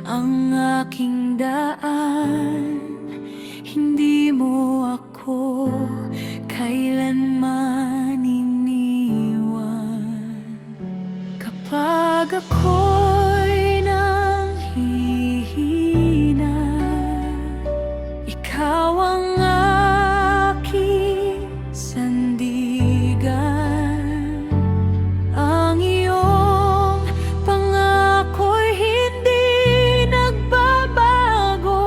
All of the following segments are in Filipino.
ang aking daan. Hindi mo ako kailanman iniwan. Kapag ako'y nanghihina, ikaw ang aking sandigan. Ang iyong pangako'y hindi nagbabago.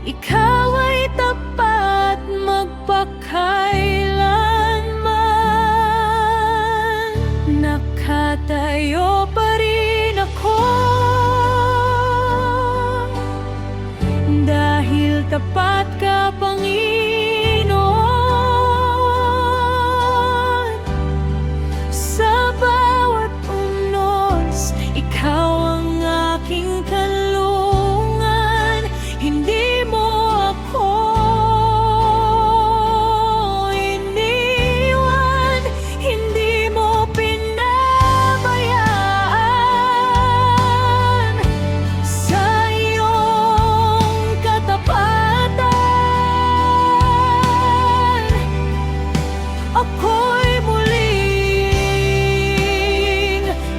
Ikaw ay tapat magpakailanman. Nakatayo pa rin ako dahil tapat ka, Panginoon. Sa bawat unos, ikaw ang aking kanlungan. Hindi mo ako iniwan, hindi mo pinabayaan. Sa iyong katapatan, ako'y muling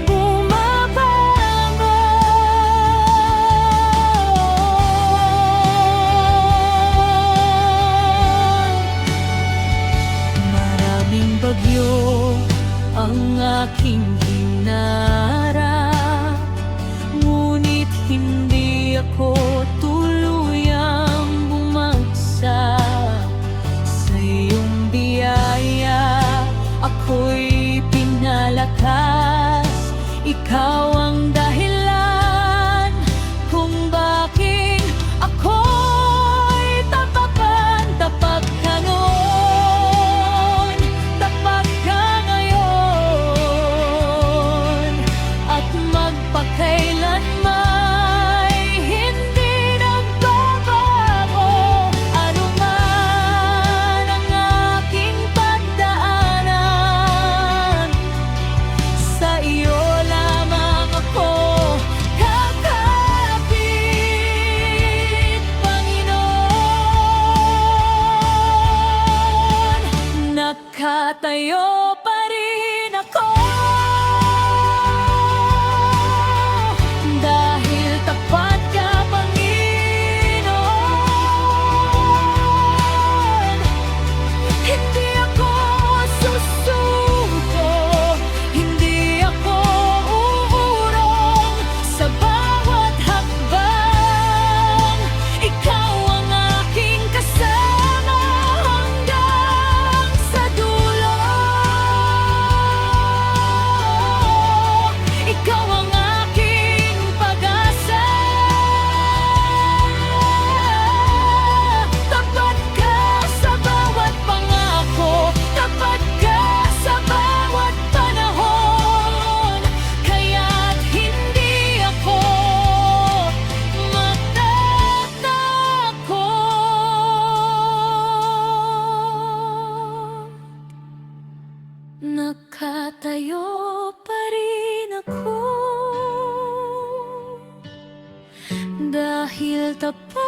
bumabangon. Maraming bagyo ang aking hinarap, ngunit hindi ako tuluyang bumagsak. Sa iyong biyaya ako'y pinalakas. Ikaw ang dahilan kung bakit ako'y tapakan. Tapat ka noon, tapat ka ngayon, at magpakailanman hindi nagbabago. Ano man ang aking pagdaanan, sa iyo lamang ako kakapit, Panginoon. Nakatayo pa rin ako dahil tapat ka, Panginoon. Hindi ako susuko, hindi ako uurong. Sa bawat hakbang, ikaw ang aking kasama hanggang sa dulo. Ikaw ang aking pag-asa. Tapat ka sa bawat pangako, tapat ka sa bawat panahon. Kaya't hindi ako matatakot. Nakatayo pa rin ako dahil tapat